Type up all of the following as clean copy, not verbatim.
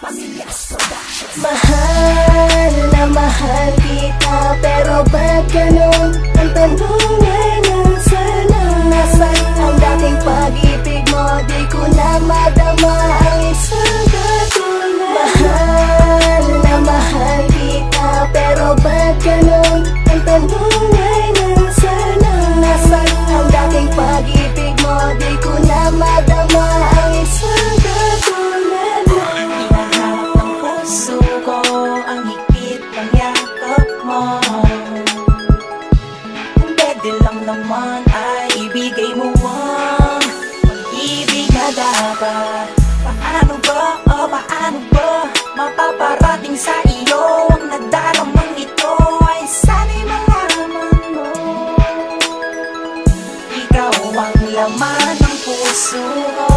Mahal na mahal kita, pero ba't ganun? Ang tanong ay nasaan? Nasaan ang dating pag-ibig mo? Di ko na madama ang isang katulad. Mahal na mahal kita, pero ba't ganun? Ang tanong ay nasaan? Nasaan ang dating pag-ibig mo? Di ko na madama ang isang katulad. Hinahanap ng puso ko ang higit ng yakap mo. Kung pwede lang naman ay ibigay mo ang pag-ibig na dapat. Paano ba mapaparating sa iyo ang nadaramang ito? Ay sana'y malaman mo, ikaw ang laman ng puso ko.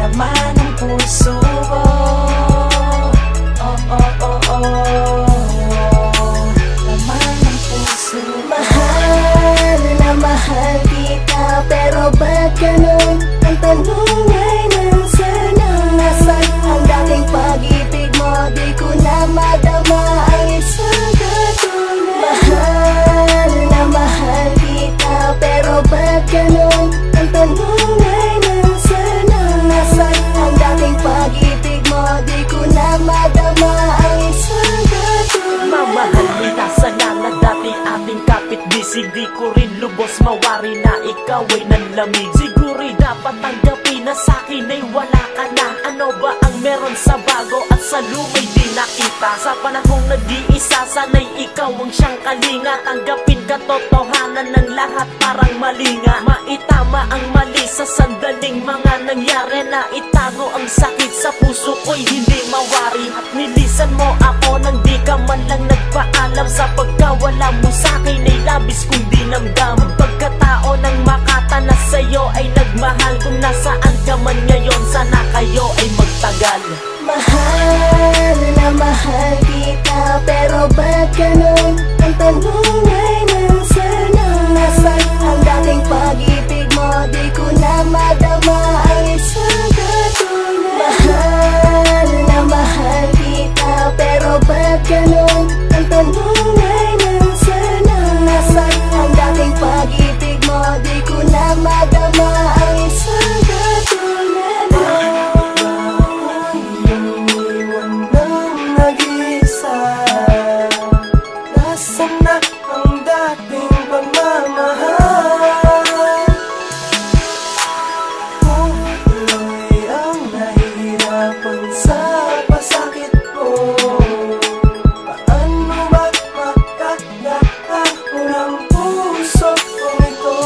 Laman ng puso ko. Laman ng puso ko. Mahal na mahal kita, pero ba't ganun? Ang tanong ay nasaan? Nasaan ang dating pag-ibig mo? Di ko na madama ang isang katulad. Mahal na mahal kita, pero ba't ganun? Ang tanong ay nasaan? Nasaan ang dating pag-ibig mo? Di ko na madama ang isang katulad. Mamahal kita sana na dati ating kapit bisig. Di ko rin lubos mawari na ikaw ay nanlamig. Siguro'y dapat tanggapin na sa'kin ay wala ka na. Ano ba ang meron sa bago at sa lumay di nakita? Sa panahong nag-iisa, sana'y ikaw ang siyang kalinga. Tanggapin katotohanan ng lahat parang malinga. Maitama ang mali sa sandaling mga nangyari. Na itago ang sakit sa puso ko'y hindi mawari. At nilisan mo ako nang di ka man lang nagpaalam. Sa pagkawala mo sa'kin ay labis kong dinamdam. Ang pagkatao ng Makata na sa'yo ay nagmahal. Kung nasaan ka man ngayon, sana kayo ay magtagal. Mahal na mahal kita, pero ba't ganun? Ang tanong ay nasaan? Nasaan ang dating pag-ibig mo? Di ko na madama ang isang katulad. Mahal na mahal kita, pero ba't ganun? Ang tanong ay nasaan? Nasaan ang dating pag-ibig mo? Di ko na madama ang isang katulad. Nasaan na ang dating pagmamahal? Tuloy ang nahihirapan sa pasakit mo. Paano ba makakatahon ang puso kong ito?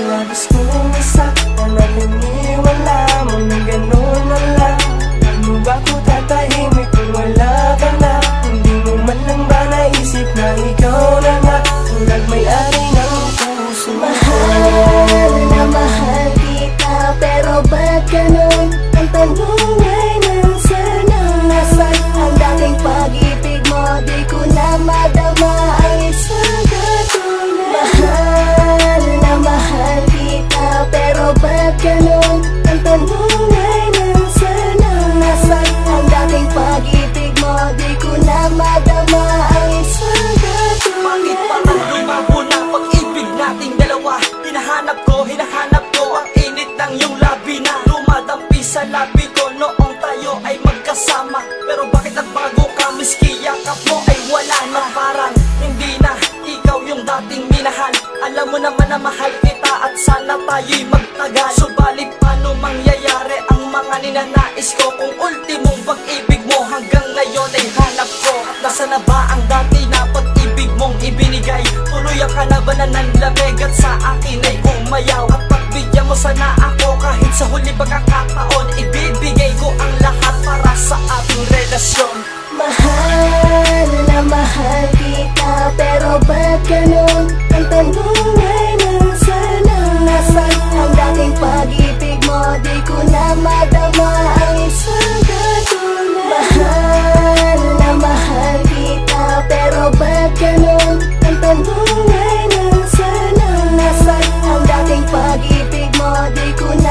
Labis kong nasaktan na niniwala mo na gano'n na lang. Paano ba ko tatahimik kung wala ka na? Hindi mo man lang ba naisip na ikaw na nga ang nagmay-ari ng puso mo? Mahal na mahal kita, pero ba't ganun? Ang tanong ay nasaan? Nasaan ang dating pag-ibig mo? Di ko na madama ang isang katulad. Mahal na mahal kita, pero ba't ganun? Ang tanong ay nasaan? Nasaan ang dating pag-ibig mo? Di ko na madama ang isang katulad. Bakit parang lumago na pag-ibig nating dalawa? Hinahanap ko ang init ng iyong labi na dumadampi sa labi ko noong tayo ay magkasama. Pero bakit nagbago ka, miski yakap mo ay wala na? Parang hindi na ikaw yung dating minahal. Alam mo naman na mahal kita at sana tayo'y magtagal. Subalit paano mangyayari ang mga ninanais ko kung ultimong pag-ibig mo hanggang ngayon ay hanap ko? At nasaan na ba ang dati na pag-ibig mong ibinigay? Tuluyan ka na ba na nanlamig at sa akin ay umayaw? At pagbigyan mo sana ako kahit sa huli pagkakataon. Ibibigay ko ang lahat para sa ating relasyon. Mahal na mahal kita, pero ba't ganun? Ang tanong ay nasaan? Nasaan ang dating pag-ibig mo? Di ko na madama ang isang katulad. Mahal na mahal kita, pero ba't ganun? Ang tanong ay nasaan? Nasaan ang dating pag-ibig mo? Di ko na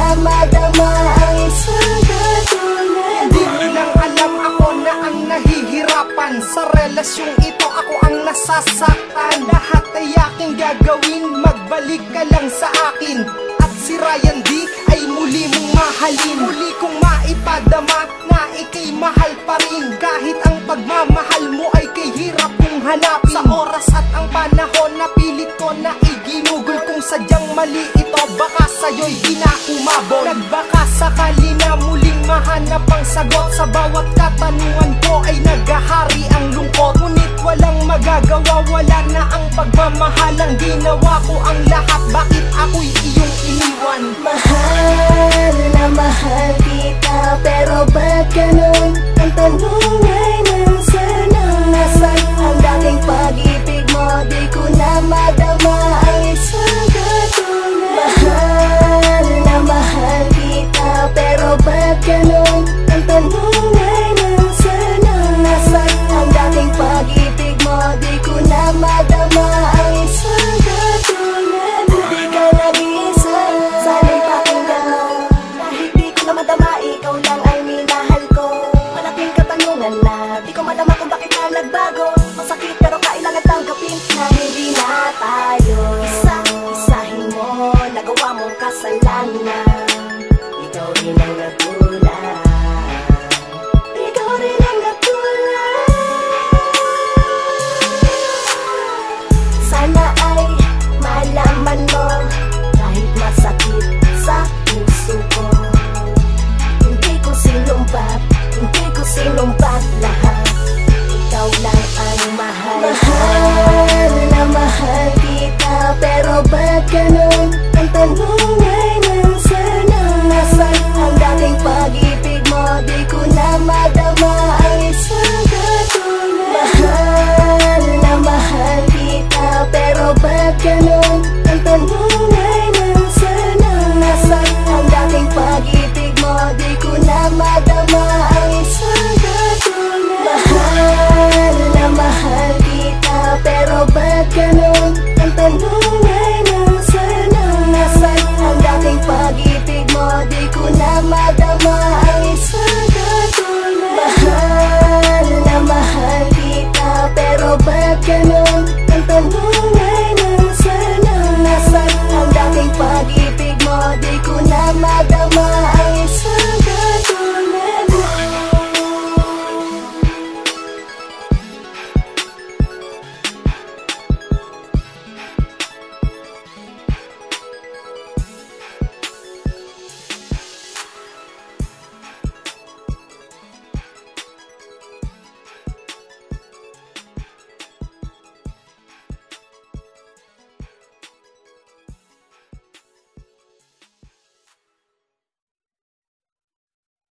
kong maipadama na ika'y mahal pa rin. Kahit ang pagmamahal mo ay kay hirap kong hanapin. Sa oras at ang panahon na pilit ko na iginugol. Kung sadyang mali ito, baka sa'yo'y di na umabot. Nagbaka sakali na muling mahanap ang sagot. Sa bawat katanungan ko ay naghahari ang lungkot. Ngunit walang magagawa, wala na ang pagmamahal. Ang ginawa ko ang lahat, bakit ako'y iyong iniwan? Mahal na mahal kita,